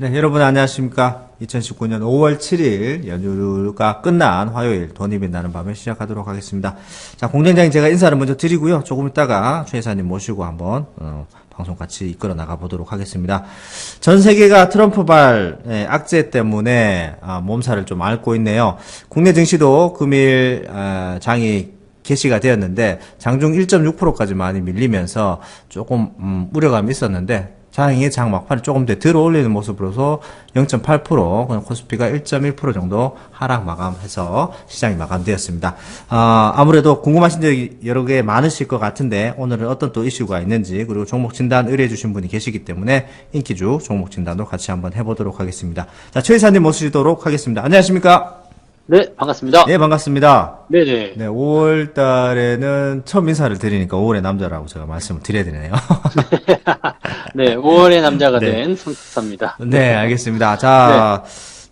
네, 여러분 안녕하십니까. 2019년 5월 7일 연휴가 끝난 화요일 돈이 빛나는 밤에 시작하도록 하겠습니다. 자, 공장장님 제가 인사를 먼저 드리고요. 조금 있다가 최 이사님 모시고 한번 방송 같이 이끌어 나가 보도록 하겠습니다. 전 세계가 트럼프발 악재 때문에 몸살을 좀 앓고 있네요. 국내 증시도 금일 장이 개시가 되었는데 장중 1.6%까지 많이 밀리면서 조금 우려감이 있었는데 다행히 장 막판에 조금 더 들어 올리는 모습으로서 0.8%, 그냥 코스피가 1.1% 정도 하락 마감해서 시장이 마감되었습니다. 아무래도 궁금하신 점이 여러 개 많으실 것 같은데 오늘은 어떤 또 이슈가 있는지 그리고 종목 진단 의뢰해 주신 분이 계시기 때문에 인기주 종목 진단도 같이 한번 해보도록 하겠습니다. 자, 최 이사님 모시도록 하겠습니다. 안녕하십니까? 네, 반갑습니다. 네, 반갑습니다. 네네. 네, 5월 달에는 처음 인사를 드리니까 5월의 남자라고 제가 말씀을 드려야 되네요. 네, 5월의 남자가 네. 된 손석사입니다. 네, 알겠습니다. 자,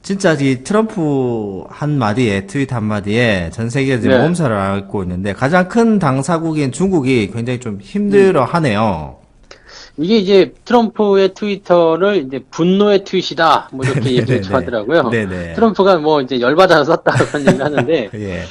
진짜 이 트럼프 한마디에, 트윗 한마디에 전 세계가 지금 네. 몸살을 앓고 있는데 가장 큰 당사국인 중국이 굉장히 좀 힘들어 하네요. 이게 이제 트럼프의 트위터를 이제 분노의 트윗이다, 뭐 이렇게 얘기를 네네네. 좀 하더라고요. 네네. 트럼프가 뭐 이제 열받아서 썼다 그런 얘기를 하는데, 예.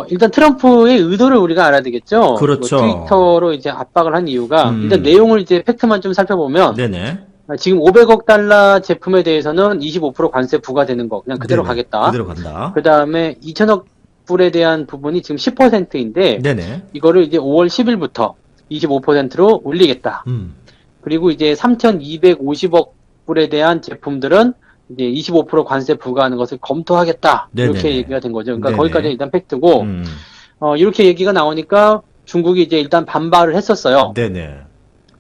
일단 트럼프의 의도를 우리가 알아야 되겠죠. 그렇죠. 뭐 트위터로 이제 압박을 한 이유가, 음. 일단 내용을 이제 팩트만 좀 살펴보면, 네네. 지금 500억 달러 제품에 대해서는 25% 관세 부과되는 거, 그냥 그대로 네네. 가겠다. 그대로 간다. 그 다음에 2천억 불에 대한 부분이 지금 10%인데, 네네. 이거를 이제 5월 10일부터 25%로 올리겠다. 그리고 이제 3,250억 불에 대한 제품들은 이제 25% 관세 부과하는 것을 검토하겠다. 이렇게 네네네. 얘기가 된 거죠. 그러니까 네네. 거기까지 일단 팩트고, 음. 이렇게 얘기가 나오니까 중국이 이제 일단 반발을 했었어요. 네네.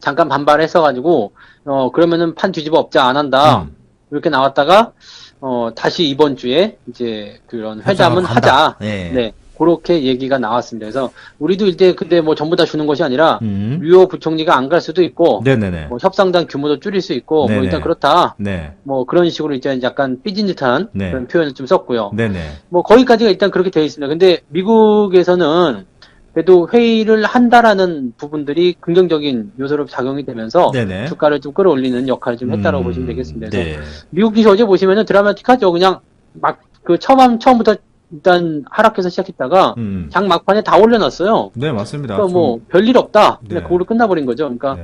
잠깐 반발을 했어가지고, 그러면은 판 뒤집어 엎자 안 한다. 이렇게 나왔다가, 다시 이번 주에 이제 그런 회담은 협상하러 간다. 하자. 예. 네. 그렇게 얘기가 나왔습니다. 그래서 우리도 이때 근데 뭐 전부 다 주는 것이 아니라 류호 부총리가 안 갈 수도 있고 네네네. 뭐 협상단 규모도 줄일 수 있고 네네. 뭐 일단 그렇다. 네. 뭐 그런 식으로 이제 약간 삐진 듯한 네. 그런 표현을 좀 썼고요. 네네. 뭐 거기까지가 일단 그렇게 되어 있습니다. 근데 미국에서는 그래도 회의를 한다라는 부분들이 긍정적인 요소로 작용이 되면서 네네. 주가를 좀 끌어올리는 역할을 좀 했다고 보시면 되겠습니다. 그래서 네. 미국 기시 어제 보시면은 드라마틱하죠. 그냥 막 그 처음부터 일단 하락해서 시작했다가 장 막판에 다 올려놨어요. 네, 맞습니다. 그러니까 뭐 별일 없다. 네. 그냥 그걸로 끝나버린 거죠. 그러니까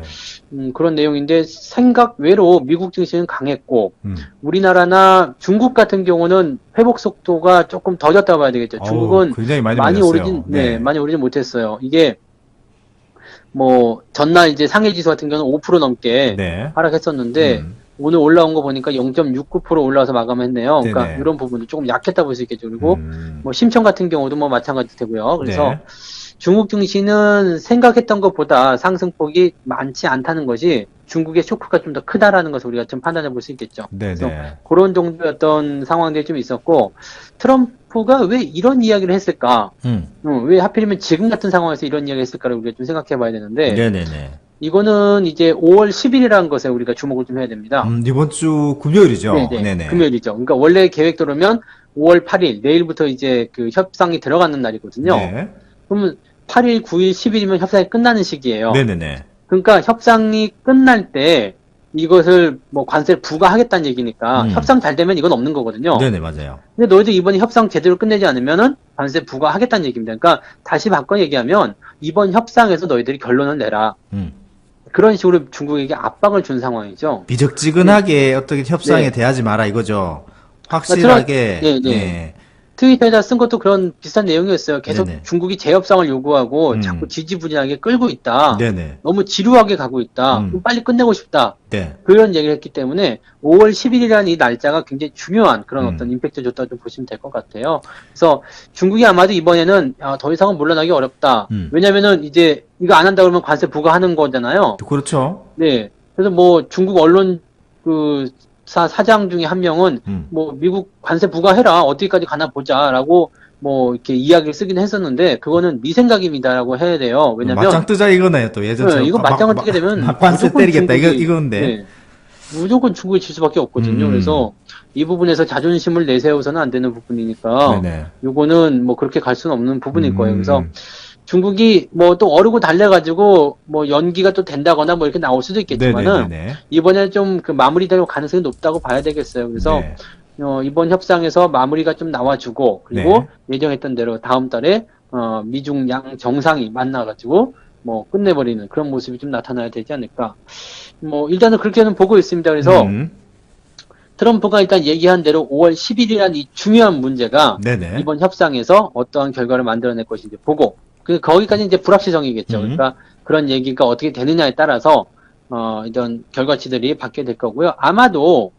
네. 그런 내용인데 생각 외로 미국 증시는 강했고 음. 우리나라나 중국 같은 경우는 회복 속도가 조금 더뎠다고 봐야 되겠죠. 중국은 굉장히 많이 밀렸어요. 오르진 많이 오르진 못했어요. 이게 뭐 전날 이제 상해 지수 같은 경우는 5% 넘게 네. 하락했었는데 오늘 올라온 거 보니까 0.69% 올라와서 마감했네요. 그러니까 네네. 이런 부분도 조금 약했다 볼 수 있겠죠. 그리고 뭐 심청 같은 경우도 뭐 마찬가지 되고요. 그래서 네. 중국 증시는 생각했던 것보다 상승폭이 많지 않다는 것이 중국의 쇼크가 좀 더 크다라는 것을 우리가 좀 판단해 볼 수 있겠죠. 네네. 그래서 그런 정도의 어떤 상황들이 좀 있었고 트럼프가 왜 이런 이야기를 했을까? 왜 하필이면 지금 같은 상황에서 이런 이야기를 했을까를 우리가 좀 생각해 봐야 되는데 네네네. 이거는 이제 5월 10일이라는 것에 우리가 주목을 좀 해야 됩니다. 이번 주 금요일이죠? 네네. 금요일이죠. 그러니까 원래 계획대로면 5월 8일, 내일부터 이제 그 협상이 들어가는 날이거든요. 네. 그러면 8일, 9일, 10일이면 협상이 끝나는 시기예요. 네네네. 그러니까 협상이 끝날 때 이것을 뭐 관세를 부과하겠다는 얘기니까 협상 잘 되면 이건 없는 거거든요. 네네, 맞아요. 근데 너희들 이번에 협상 제대로 끝내지 않으면은 관세 부과하겠다는 얘기입니다. 그러니까 다시 바꿔 얘기하면 이번 협상에서 너희들이 결론을 내라. 그런 식으로 중국에게 압박을 준 상황이죠. 미적지근하게 어떻게 협상에 네. 대하지 마라 이거죠. 확실하게. 네. 트위터에다 쓴 것도 그런 비슷한 내용이었어요. 계속 네네. 중국이 재협상을 요구하고 자꾸 지지부진하게 끌고 있다. 네네. 너무 지루하게 가고 있다. 그럼 빨리 끝내고 싶다. 네. 그런 얘기를 했기 때문에 5월 10일이라는 이 날짜가 굉장히 중요한 그런 어떤 임팩트를 줬다고 좀 보시면 될 것 같아요. 그래서 중국이 아마도 이번에는 더 이상은 물러나기 어렵다. 왜냐면은 이제 이거 안 한다 그러면 관세 부과하는 거잖아요. 그렇죠. 네. 그래서 뭐 중국 언론 그 사장 중에 한 명은 뭐 미국 관세 부과해라 어디까지 가나 보자라고 뭐 이렇게 이야기를 쓰긴 했었는데 그거는 네 생각입니다라고 해야 돼요. 왜냐면 맞짱 뜨자 이거네요 또 예전처럼. 네, 이거 맞짱을 뜨게 되면 관세 무조건 때리겠다 중국이, 이건데. 네, 무조건 중국이 질 수밖에 없거든요. 그래서 이 부분에서 자존심을 내세워서는 안 되는 부분이니까 네네. 요거는 뭐 그렇게 갈 수는 없는 부분일 거예요. 그래서 중국이 뭐 또 어르고 달래가지고 뭐 연기가 또 된다거나 뭐 이렇게 나올 수도 있겠지만은 네네네네. 이번에 좀 그 마무리될 가능성이 높다고 봐야 되겠어요. 그래서 네. 이번 협상에서 마무리가 좀 나와주고 그리고 예정했던 대로 다음 달에 미중 양 정상이 만나가지고 뭐 끝내버리는 그런 모습이 좀 나타나야 되지 않을까. 뭐 일단은 그렇게는 보고 있습니다. 그래서 트럼프가 일단 얘기한 대로 5월 10일이라는 이 중요한 문제가 네네. 이번 협상에서 어떠한 결과를 만들어낼 것인지 보고 거기까지 이제 불확실성이겠죠. 그러니까 그런 얘기가 어떻게 되느냐에 따라서 이런 결과치들이 받게 될 거고요. 아마도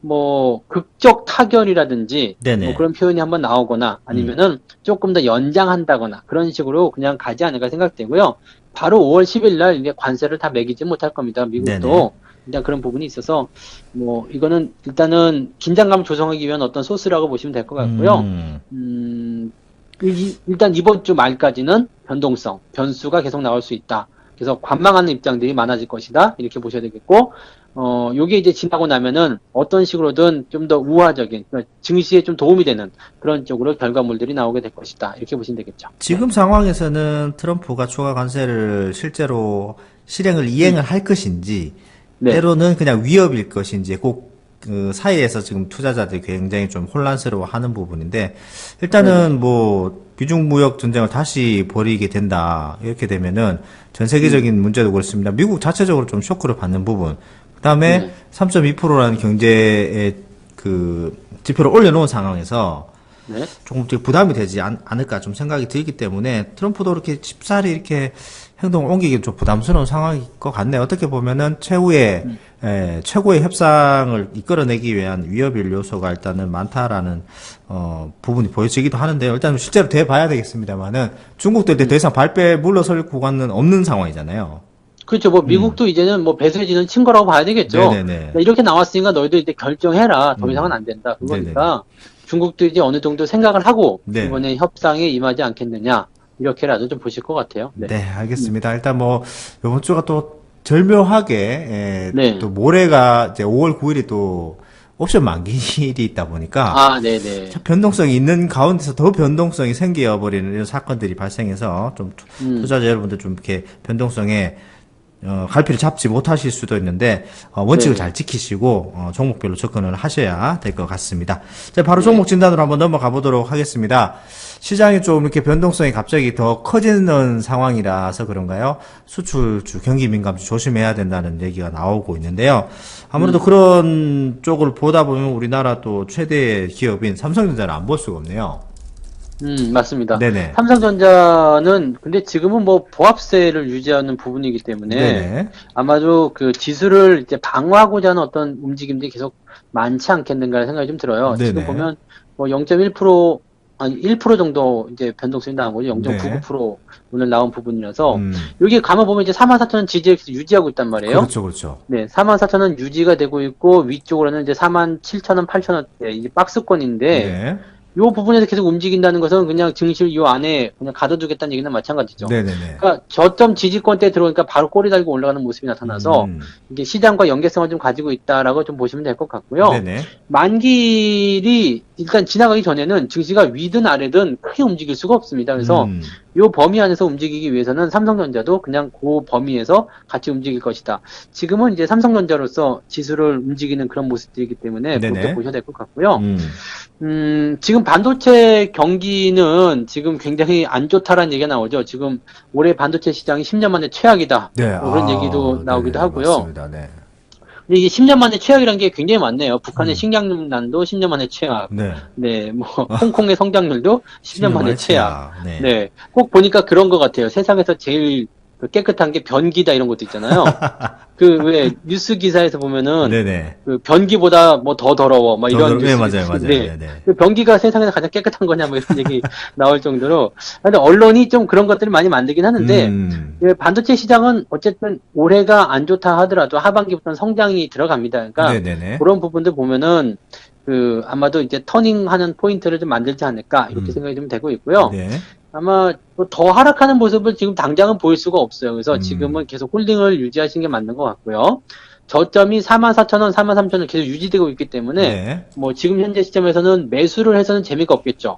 뭐 극적 타결이라든지 네네. 뭐 그런 표현이 한번 나오거나 아니면은 조금 더 연장한다거나 그런 식으로 그냥 가지 않을까 생각되고요. 바로 5월 10일 날 이제 관세를 다 매기지 못할 겁니다. 미국도. 네네. 일단 그런 부분이 있어서 뭐 이거는 일단은 긴장감을 조성하기 위한 어떤 소스라고 보시면 될 것 같고요. 일단 이번 주 말까지는 변수가 계속 나올 수 있다. 그래서 관망하는 입장들이 많아질 것이다. 이렇게 보셔야 되겠고, 요게 이제 지나고 나면은 어떤 식으로든 좀 더 우화적인, 그러니까 증시에 좀 도움이 되는 그런 쪽으로 결과물들이 나오게 될 것이다. 이렇게 보시면 되겠죠. 지금 상황에서는 트럼프가 추가 관세를 실제로 이행을 할 것인지, 네. 때로는 그냥 위협일 것인지, 그 사이에서 지금 투자자들이 굉장히 좀 혼란스러워 하는 부분인데, 일단은 뭐, 비중 무역 전쟁을 다시 벌이게 된다. 이렇게 되면은 전 세계적인 문제도 그렇습니다. 미국 자체적으로 좀 쇼크를 받는 부분. 그 다음에 3.2%라는 경제의 그 지표를 올려놓은 상황에서 네. 조금 되게 부담이 되지 않을까 좀 생각이 들기 때문에 트럼프도 이렇게 쉽사리 이렇게 행동을 옮기기 좀 부담스러운 상황일 것 같네요. 어떻게 보면은 최고의 협상을 이끌어내기 위한 위협일 요소가 일단은 많다라는 부분이 보여지기도 하는데요. 일단 실제로 돼 봐야 되겠습니다만은 중국도 이제 더 이상 발빼 물러설 구간은 없는 상황이잖아요. 그렇죠. 뭐 미국도 이제는 뭐 배수진은 친 거라고 봐야 되겠죠. 네네네. 그러니까 이렇게 나왔으니까 너희도 이제 결정해라. 더 이상은 안 된다. 그거니까 중국도 이제 어느 정도 생각을 하고 네. 이번에 협상에 임하지 않겠느냐. 이렇게라도 좀 보실 것 같아요. 네. 네, 알겠습니다. 일단 뭐 이번 주가 또 절묘하게 네. 또 모레가 이제 5월 9일이 또 옵션 만기일이 있다 보니까 네네. 참 변동성이 있는 가운데서 더 변동성이 생겨버리는 이런 사건들이 발생해서 좀 투자자 여러분들 좀 이렇게 변동성에 갈피를 잡지 못하실 수도 있는데 원칙을 네. 잘 지키시고 종목별로 접근을 하셔야 될 것 같습니다. 자, 바로 종목 진단으로 한번 넘어가 보도록 하겠습니다. 시장이 좀 이렇게 변동성이 갑자기 더 커지는 상황이라서 그런가요? 수출주, 경기 민감주 조심해야 된다는 얘기가 나오고 있는데요. 아무래도 그런 쪽을 보다 보면 우리나라 또 최대의 기업인 삼성전자를 안 볼 수가 없네요. 맞습니다. 네네. 삼성전자는 근데 지금은 뭐 보합세를 유지하는 부분이기 때문에 네네. 아마도 그 지수를 이제 방어하고자 하는 어떤 움직임들이 계속 많지 않겠는가 생각이 좀 들어요. 네네. 지금 보면 뭐 0.1% 아니 1% 정도 이제 변동성이 나온 거죠. 네. 0.99% 오늘 나온 부분이라서 여기 가만 보면 이제 44,000원 지지에서 유지하고 있단 말이에요. 그렇죠, 그렇죠. 네, 44,000원 유지가 되고 있고 위쪽으로는 이제 47,000원, 8,000원대 이제 박스권인데 네. 요 부분에서 계속 움직인다는 것은 그냥 증시를 요 안에 그냥 가둬두겠다는 얘기는 마찬가지죠. 네네네. 그러니까 저점 지지권 때 들어오니까 바로 꼬리 달고 올라가는 모습이 나타나서 이게 시장과 연계성을 좀 가지고 있다라고 좀 보시면 될 것 같고요. 네네. 만기일이 일단 지나가기 전에는 증시가 위든 아래든 크게 움직일 수가 없습니다. 그래서 요 범위 안에서 움직이기 위해서는 삼성전자도 그냥 그 범위에서 같이 움직일 것이다. 지금은 이제 삼성전자로서 지수를 움직이는 그런 모습들이기 때문에 네네. 그렇게 보셔야 될 것 같고요. 지금 반도체 경기는 지금 굉장히 안 좋다라는 얘기가 나오죠. 지금 올해 반도체 시장이 10년 만에 최악이다. 네. 뭐 그런 얘기도 나오기도 네네, 하고요. 맞습니다. 네. 근데 이게 10년 만에 최악이라는 게 굉장히 많네요. 북한의 식량난도 10년 만에 최악. 네. 네, 뭐 홍콩의 성장률도 10년 만에 최악. 네. 네, 꼭 보니까 그런 것 같아요. 세상에서 제일 깨끗한 게 변기다 이런 것도 있잖아요. 그 왜 뉴스 기사에서 보면은 네네. 그 변기보다 뭐 더 더러워 막 이런 네, 뉴스. 맞아요, 맞아요. 네. 네네. 그 변기가 세상에서 가장 깨끗한 거냐 뭐 이런 얘기 나올 정도로. 근데 언론이 좀 그런 것들을 많이 만들긴 하는데 예, 반도체 시장은 어쨌든 올해가 안 좋다 하더라도 하반기부터는 성장이 들어갑니다. 그러니까 네네네. 그런 부분들 보면은 그 아마도 이제 터닝하는 포인트를 좀 만들지 않을까 이렇게 생각이 좀 되고 있고요. 네. 아마 더 하락하는 모습을 지금 당장은 보일 수가 없어요. 그래서 지금은 계속 홀딩을 유지하시는 게 맞는 것 같고요. 저점이 44,000원, 43,000원 계속 유지되고 있기 때문에 네. 뭐 지금 현재 시점에서는 매수를 해서는 재미가 없겠죠.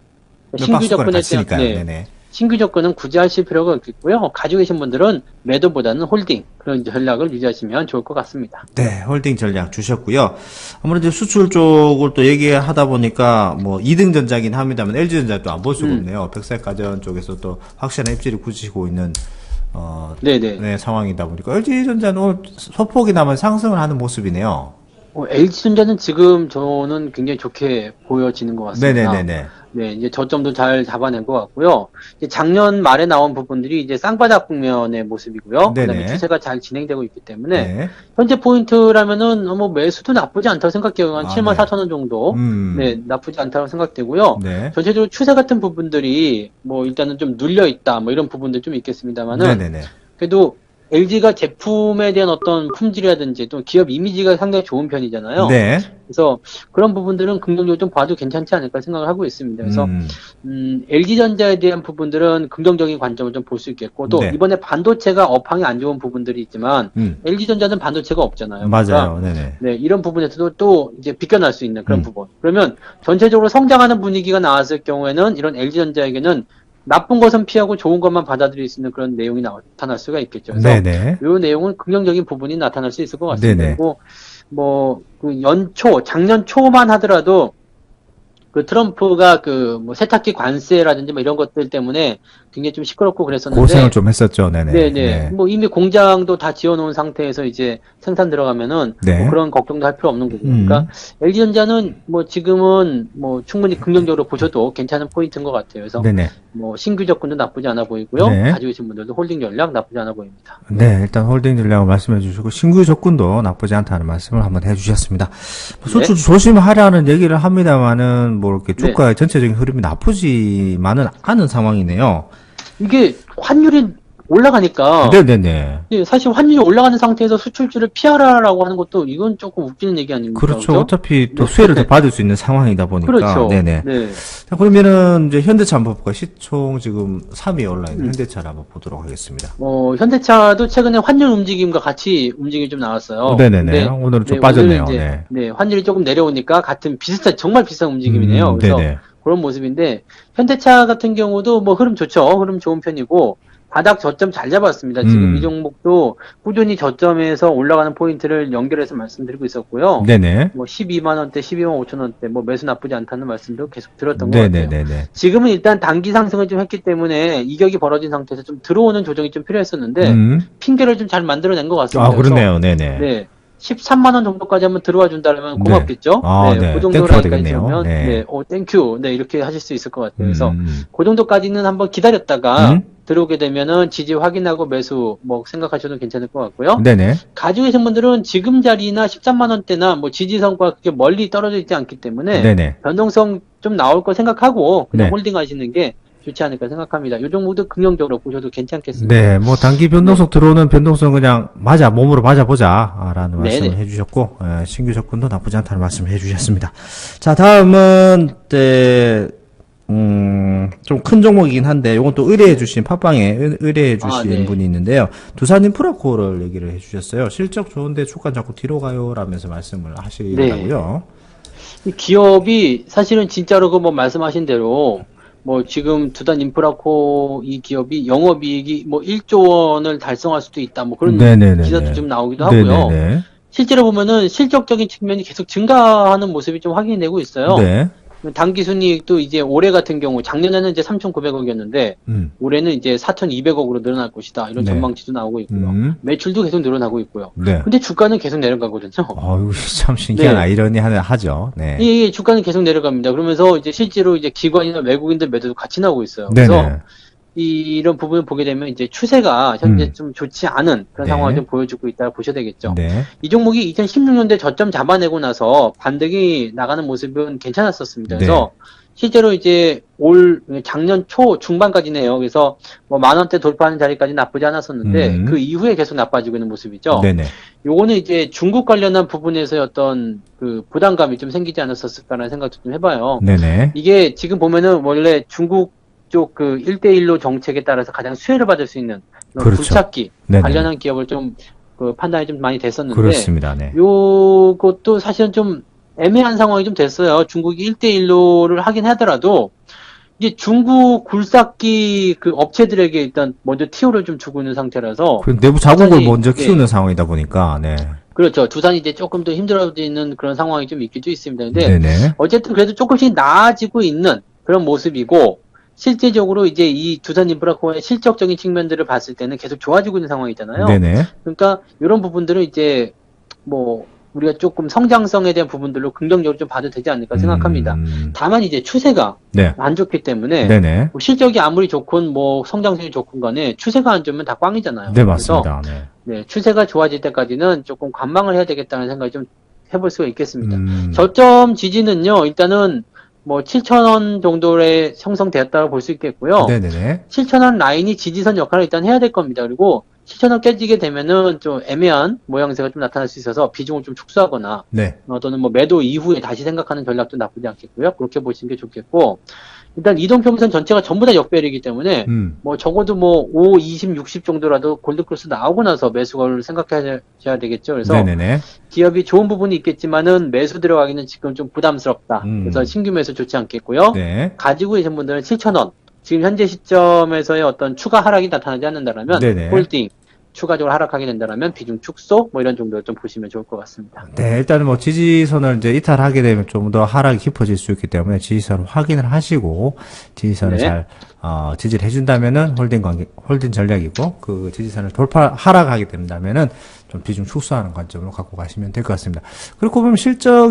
신규 박스권을 접근에 갇히니까요. 네. 네네. 신규 접근은 굳이 하실 필요가 없겠고요. 가지고 계신 분들은 매도보다는 홀딩 그런 전략을 유지하시면 좋을 것 같습니다. 네, 홀딩 전략 주셨고요. 아무래도 수출 쪽을 또 얘기하다 보니까 뭐 2등 전자긴 합니다만 LG전자 또 안 볼 수가 없네요. 백색가전 쪽에서 또 확실한 입지를 굳히고 있는 네네. 네, 상황이다 보니까 LG전자는 오늘 소폭이나마 상승을 하는 모습이네요. LG전자는 지금 저는 굉장히 좋게 보여지는 것 같습니다. 네네네네. 네, 이제 저점도 잘 잡아낸 것 같고요. 이제 작년 말에 나온 부분들이 이제 쌍바닥 국면의 모습이고요. 네네. 그다음에 추세가 잘 진행되고 있기 때문에 네. 현재 포인트라면은 뭐 매수도 나쁘지 않다고 생각해요. 한 아, 74,000원 정도. 네, 나쁘지 않다고 생각되고요. 네. 전체적으로 추세 같은 부분들이 뭐 일단은 좀 눌려 있다. 뭐 이런 부분들 좀 있겠습니다만은 네네네. 그래도 LG가 제품에 대한 어떤 품질이라든지 또 기업 이미지가 상당히 좋은 편이잖아요. 네. 그래서 그런 부분들은 긍정적으로 좀 봐도 괜찮지 않을까 생각을 하고 있습니다. 그래서 LG전자에 대한 부분들은 긍정적인 관점을 좀 볼 수 있겠고 또 네. 이번에 반도체가 업황이 안 좋은 부분들이 있지만 LG전자는 반도체가 없잖아요. 맞아요. 그러니까 네네. 네, 이런 부분에서도 또 이제 비껴날 수 있는 그런 음. 부분. 그러면 전체적으로 성장하는 분위기가 나왔을 경우에는 이런 LG전자에게는 나쁜 것은 피하고 좋은 것만 받아들일 수 있는 그런 내용이 나타날 수가 있겠죠. 그래서 네네. 이 내용은 긍정적인 부분이 나타날 수 있을 것 같습니다. 네네. 그리고 뭐 그 작년 초만 하더라도 그 트럼프가 그 뭐 세탁기 관세라든지 뭐 이런 것들 때문에 굉장히 좀 시끄럽고 그랬었는데 고생을 좀 했었죠. 네네. 네네. 네. 뭐 이미 공장도 다 지어놓은 상태에서 이제 생산 들어가면은 네. 뭐 그런 걱정도 할 필요 없는 거고. 그러니까 LG전자는 뭐 지금은 뭐 충분히 긍정적으로 보셔도 괜찮은 포인트인 것 같아요. 그래서 네네. 뭐 신규 접근도 나쁘지 않아 보이고요. 네. 가지고 계신 분들도 홀딩 전략 나쁘지 않아 보입니다. 네, 일단 홀딩 전략을 말씀해 주시고 신규 조건도 나쁘지 않다는 말씀을 한번 해 주셨습니다. 수출 조심하라는 얘기를 합니다만은 뭐 이렇게 주가의 전체적인 흐름이 나쁘지만은 않은 상황이네요. 이게 환율이 올라가니까 네네네. 예, 사실 환율이 올라가는 상태에서 수출주를 피하라라고 하는 것도 이건 조금 웃기는 얘기 아닙니까? 그렇죠. 어차피 또 수혜를 더 받을 수 있는 상황이다 보니까. 그렇죠. 네네. 네. 자, 그러면은 이제 현대차 한번 볼까요? 시총 지금 3위에 올라 있는 현대차를 한번 보도록 하겠습니다. 현대차도 최근에 환율 움직임과 같이 움직임이 좀 나왔어요. 네네네. 근데, 오늘은 좀 네, 빠졌네요. 오늘은 이제, 네. 네, 환율이 조금 내려오니까 정말 비슷한 움직임이네요. 그래서 네네. 그런 모습인데, 현대차 같은 경우도 뭐 흐름 좋죠. 흐름 좋은 편이고, 바닥 저점 잘 잡았습니다. 지금 이 종목도 꾸준히 저점에서 올라가는 포인트를 연결해서 말씀드리고 있었고요. 네네. 뭐 12만 원대, 12만 5천 원대, 뭐 매수 나쁘지 않다는 말씀도 계속 들었던 것 같아요. 네네네네. 지금은 일단 단기 상승을 좀 했기 때문에 이격이 벌어진 상태에서 좀 들어오는 조정이 좀 필요했었는데 핑계를 좀 잘 만들어낸 것 같습니다. 아, 그렇네요. 네네. 네. 13만 원 정도까지 한번 들어와 준다면 네. 고맙겠죠? 아, 네. 그 정도 땡큐가 라인까지 되겠네요. 들면 네. 땡큐. 네, 이렇게 하실 수 있을 것 같아요. 그래서 그 정도까지는 한번 기다렸다가 들어오게 되면은 지지 확인하고 매수 뭐 생각하셔도 괜찮을 것 같고요. 네네. 가지고 계신 분들은 지금 자리나 13만 원대나 뭐 지지선과 그렇게 멀리 떨어져 있지 않기 때문에 네네. 변동성 좀 나올 거 생각하고 그냥 네. 홀딩 하시는 게 좋지 않을까 생각합니다. 이 종목도 긍정적으로 보셔도 괜찮겠습니다. 네, 뭐 단기 변동성 들어오는 변동성 그냥 몸으로 맞아보자라는 말씀을 네네. 해주셨고 신규 접근도 나쁘지 않다는 말씀을 해주셨습니다. 자, 다음은 좀 큰 종목이긴 한데 이건 또 의뢰해주신 팟빵에 의뢰해주신 네. 분이 있는데요. 두산 인프라코어를 얘기를 해주셨어요. 실적 좋은데 주가 자꾸 뒤로 가요라면서 말씀을 하시더라고요. 이 기업이 사실은 진짜로 그 뭐 말씀하신 대로 뭐 지금 두산 인프라코 이 기업이 영업이익이 뭐 1조 원을 달성할 수도 있다 뭐 그런 네네네네. 기사도 좀 나오기도 하고요. 네네네. 실제로 보면은 실적적인 측면이 계속 증가하는 모습이 좀 확인이 되고 있어요. 네. 당기 순이익도 이제 올해 같은 경우 작년에는 이제 3,900억이었는데 올해는 이제 4,200억으로 늘어날 것이다. 이런 네. 전망치도 나오고 있고요. 매출도 계속 늘어나고 있고요. 네. 근데 주가는 계속 내려가거든요. 아유, 참 신기한 네. 아이러니하죠. 네. 이 주가는 계속 내려갑니다. 그러면서 이제 실제로 이제 기관이나 외국인들 매도도 같이 나오고 있어요. 그래서 네네. 이런 부분을 보게 되면 이제 추세가 현재 좀 좋지 않은 그런 네. 상황을 좀 보여주고 있다고 보셔야 되겠죠. 네. 이 종목이 2016년도에 저점 잡아내고 나서 반등이 나가는 모습은 괜찮았었습니다. 그래서 실제로 이제 작년 초 중반까지네요. 그래서 뭐 10,000원대 돌파하는 자리까지 나쁘지 않았었는데 그 이후에 계속 나빠지고 있는 모습이죠. 네네. 요거는 이제 중국 관련한 부분에서의 어떤 그 부담감이 좀 생기지 않았었을까라는 생각도 좀 해봐요. 네네. 이게 지금 보면은 원래 중국 쪽 그 1대1로 정책에 따라서 가장 수혜를 받을 수 있는 그렇죠. 굴착기 네네. 관련한 기업을 좀 그 판단이 좀 많이 됐었는데 그렇습니다. 네. 요것도 사실은 좀 애매한 상황이 좀 됐어요. 중국이 1대1로를 하긴 하더라도 이제 중국 굴삭기 그 업체들에게 일단 먼저 티오를 좀 주고 있는 상태라서 그 내부 자국을 두산이- 먼저 예, 키우는 상황이다 보니까, 네. 그렇죠. 두산이 이제 조금 더 힘들어지는 그런 상황이 좀 있기도 있습니다. 근데 네네. 어쨌든 그래도 조금씩 나아지고 있는 그런 모습이고 실제적으로 이제 이 두산 인프라코어의 실적적인 측면들을 봤을 때는 계속 좋아지고 있는 상황이잖아요. 네네. 그러니까 이런 부분들은 이제 뭐 우리가 조금 성장성에 대한 부분들로 긍정적으로 좀 봐도 되지 않을까 생각합니다. 다만 이제 추세가 네. 안 좋기 때문에 네네. 뭐 실적이 아무리 좋건 뭐 성장성이 좋건 간에 추세가 안 좋으면 다 꽝이잖아요. 네, 그래서 맞습니다. 네. 네, 추세가 좋아질 때까지는 조금 관망을 해야 되겠다는 생각이 좀 해볼 수가 있겠습니다. 음, 저점 지지는요, 일단은 뭐 7,000원 정도에 형성되었다고 볼 수 있겠고요. 네네네. 7,000원 라인이 지지선 역할을 일단 해야 될 겁니다. 그리고 7,000원 깨지게 되면은 좀 애매한 모양새가 좀 나타날 수 있어서 비중을 좀 축소하거나 네. 또는 뭐 매도 이후에 다시 생각하는 전략도 나쁘지 않겠고요. 그렇게 보시는 게 좋겠고 일단 이동평균선 전체가 전부 다 역배열이기 때문에 뭐 적어도 뭐 5, 20, 60 정도라도 골드크로스 나오고 나서 매수를 생각하셔야 되겠죠. 그래서 네네네. 기업이 좋은 부분이 있겠지만은 매수 들어가기는 지금 좀 부담스럽다. 그래서 신규 매수 좋지 않겠고요. 네. 가지고 계신 분들은 7,000원. 지금 현재 시점에서의 어떤 추가 하락이 나타나지 않는다라면 네네. 홀딩 추가적으로 하락하게 된다라면 비중 축소 뭐 이런 정도를 좀 보시면 좋을 것 같습니다. 네, 일단은 뭐 지지선을 이제 이탈하게 되면 좀 더 하락이 깊어질 수 있기 때문에 지지선을 확인을 하시고 지지선을 네. 잘 지지를 해준다면은 홀딩 전략이고 그 지지선을 하락하게 된다면은 좀 비중 축소하는 관점으로 갖고 가시면 될 것 같습니다. 그렇고 보면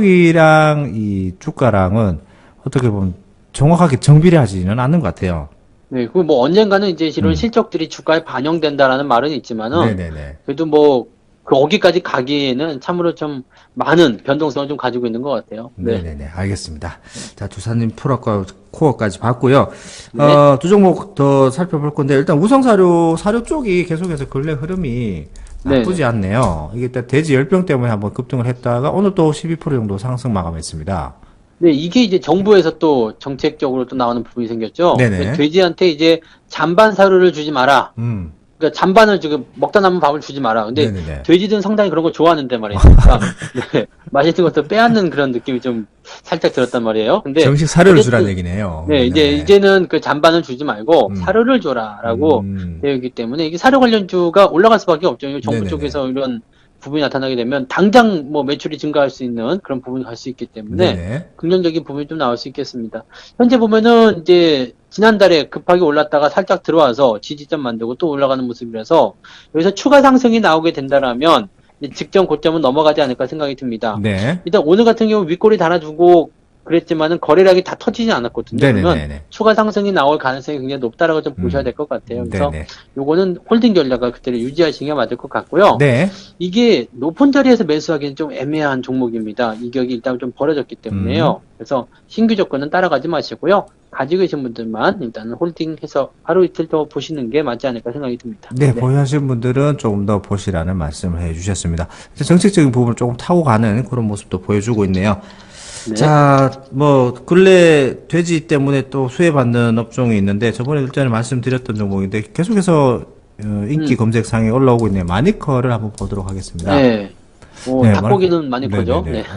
실적이랑 이 주가랑은 어떻게 보면 정확하게 정비례하지는 않는 것 같아요. 네, 그 뭐 언젠가는 이제 이런 실적들이 주가에 반영된다라는 말은 있지만은 네네네. 그래도 뭐 거기까지 가기에는 참으로 좀 많은 변동성을 좀 가지고 있는 것 같아요. 네. 네네네. 알겠습니다. 자, 두산님 프로과 코어까지 봤고요. 네. 두 종목 더 살펴볼 건데, 일단 우성사료 쪽이 계속해서 근래 흐름이 나쁘지 않네요. 이게 일단 돼지 열병 때문에 한번 급등을 했다가 오늘 또 12% 정도 상승 마감했습니다. 네, 이게 이제 정부에서 또 정책적으로 또 나오는 부분이 생겼죠. 네네. 돼지한테 이제 잔반 사료를 주지 마라. 음. 그러니까 잔반을 지금 먹다 남은 밥을 주지 마라. 근데 네네네. 돼지들은 상당히 그런 거 좋아하는데 말이에요. 그러니까 네, 맛있는 것도 빼앗는 그런 느낌이 좀 살짝 들었단 말이에요. 근데 정식 사료를 어쨌든 주라는 얘기네요. 네, 이제는 그 잔반을 주지 말고 사료를 줘라라고 되어 있기 때문에 이게 사료 관련주가 올라갈 수밖에 없죠. 정부 네네네. 쪽에서 이런 부분이 나타나게 되면 당장 뭐 매출이 증가할 수 있는 그런 부분이 갈 수 있기 때문에 네네. 긍정적인 부분이 좀 나올 수 있겠습니다. 현재 보면은 이제 지난달에 급하게 올랐다가 살짝 들어와서 지지점 만들고 또 올라가는 모습이라서 여기서 추가 상승이 나오게 된다라면 이제 직전 고점은 넘어가지 않을까 생각이 듭니다. 네. 일단 오늘 같은 경우 윗골이 달아주고 그랬지만은 거래량이 다 터지지 않았거든요. 그러면 네네네. 추가 상승이 나올 가능성이 굉장히 높다라고 좀 보셔야 될 것 같아요. 그래서 네네. 요거는 홀딩 전략을 그때를 유지하시는 게 맞을 것 같고요. 네. 이게 높은 자리에서 매수하기는 좀 애매한 종목입니다. 이격이 일단 좀 벌어졌기 때문에요. 그래서 신규 조건은 따라가지 마시고요. 가지고 계신 분들만 일단은 홀딩해서 하루 이틀 더 보시는 게 맞지 않을까 생각이 듭니다. 네, 보유하신 분들은 조금 더 보시라는 말씀을 해주셨습니다. 정책적인 부분을 조금 타고 가는 그런 모습도 보여주고 있네요. 네. 자, 뭐 근래 돼지 때문에 또 수혜받는 업종이 있는데 저번에 일전에 말씀드렸던 종목인데 계속해서 인기 검색상에 올라오고 있네요. 마니커를 한번 보도록 하겠습니다. 네. 네, 닭고기는 많이 커죠. 네네네. 네.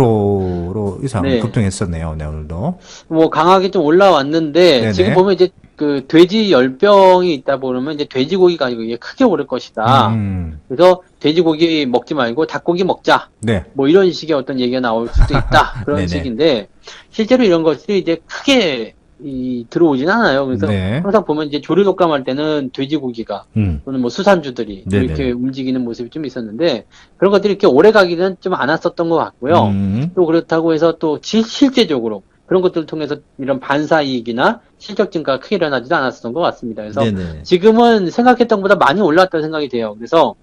6%로 이상 네. 급등했었네요. 네, 오늘도. 뭐 강하게 좀 올라왔는데 네네. 지금 보면 이제 그 돼지 열병이 있다 보면 이제 돼지고기가 아니고 이게 크게 오를 것이다. 그래서 돼지고기 먹지 말고 닭고기 먹자. 네. 뭐 이런 식의 어떤 얘기가 나올 수도 있다. 그런 네네. 식인데 실제로 이런 것들이 이제 크게 들어오진 않아요. 그래서 네. 항상 보면 이제 조류 독감할 때는 돼지고기가 또는 뭐 수산주들이 네네. 이렇게 움직이는 모습이 좀 있었는데 그런 것들이 이렇게 오래 가기는 좀 않았었던 것 같고요. 또 그렇다고 해서 또 실제적으로 그런 것들을 통해서 이런 반사 이익이나 실적 증가가 크게 일어나지도 않았었던 것 같습니다. 그래서 네네. 지금은 생각했던 것보다 많이 올랐다는 생각이 돼요. 그래서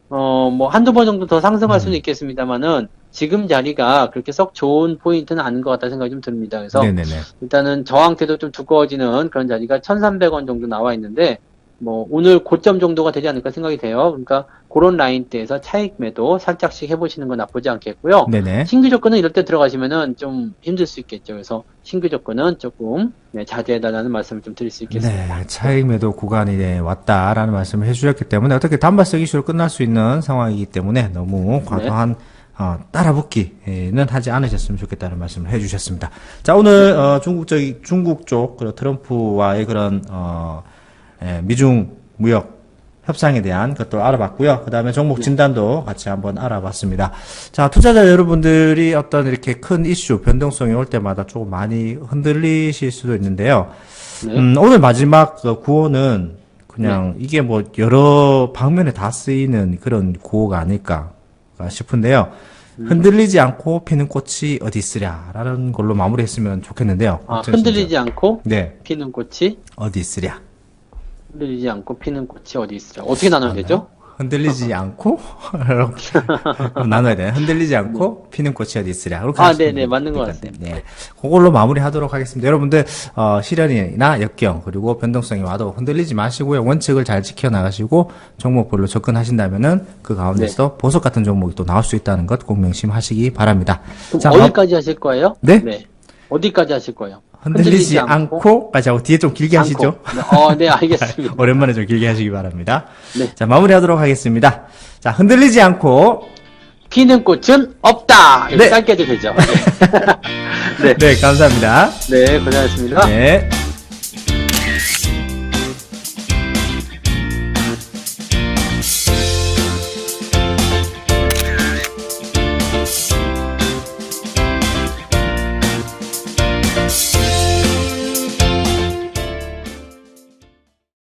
뭐 한두 번 정도 더 상승할 수는 있겠습니다만은 지금 자리가 그렇게 썩 좋은 포인트는 아닌 것 같다는 생각이 좀 듭니다. 그래서 네네네. 일단은 저항태도 좀 두꺼워지는 그런 자리가 1,300원 정도 나와 있는데 뭐 오늘 고점 정도가 되지 않을까 생각이 돼요. 그러니까 그런 라인대에서 차익 매도 살짝씩 해보시는 건 나쁘지 않겠고요. 네네. 신규 조건은 이럴 때 들어가시면은 좀 힘들 수 있겠죠. 그래서 신규 조건은 조금 자제해달라는 말씀을 좀 드릴 수 있겠습니다. 네, 차익 매도 구간이 왔다라는 말씀을 해주셨기 때문에 어떻게 단발성 이슈로 끝날 수 있는 상황이기 때문에 너무 과도한 따라붙기는 하지 않으셨으면 좋겠다는 말씀을 해주셨습니다. 자, 오늘 중국 쪽 트럼프와의 그런 미중 무역 협상에 대한 것도 알아봤고요. 그 다음에 종목 진단도 같이 한번 알아봤습니다. 자, 투자자 여러분들이 어떤 이렇게 큰 이슈, 변동성이 올 때마다 조금 많이 흔들리실 수도 있는데요. 오늘 마지막 구호는 그냥 이게 뭐 여러 방면에 다 쓰이는 그런 구호가 아닐까 싶은데요. 흔들리지 않고 피는 꽃이 어디 있으랴라는 걸로 마무리했으면 좋겠는데요. 흔들리지 않고 네. 피는 꽃이 어디 있으랴. 흔들리지 않고 피는 꽃이 어디 있으랴. 어떻게 나눠야 되죠? 흔들리지 않고 이렇게 나눠야 돼요. 흔들리지 않고 피는 꽃이 어디 있으랴. 네네 맞는 것 같습니다. 네, 그걸로 마무리하도록 하겠습니다. 여러분들 시련이나 역경 그리고 변동성이 와도 흔들리지 마시고요. 원칙을 잘 지켜 나가시고 종목별로 접근하신다면은 그 가운데서 보석 같은 종목이 또 나올 수 있다는 것 꼭 명심하시기 바랍니다. 그럼 자, 어디까지 하실 거예요? 네? 어디까지 하실 거예요? 흔들리지 않고까지 하고 뒤에 좀 길게 하시죠. 네, 알겠습니다. 오랜만에 좀 길게 하시기 바랍니다. 네. 자, 마무리하도록 하겠습니다. 자, 흔들리지 않고 피는 꽃은 없다. 이렇게 네. 짧게 해도 되죠. 네, 감사합니다. 네, 고생하셨습니다. 네.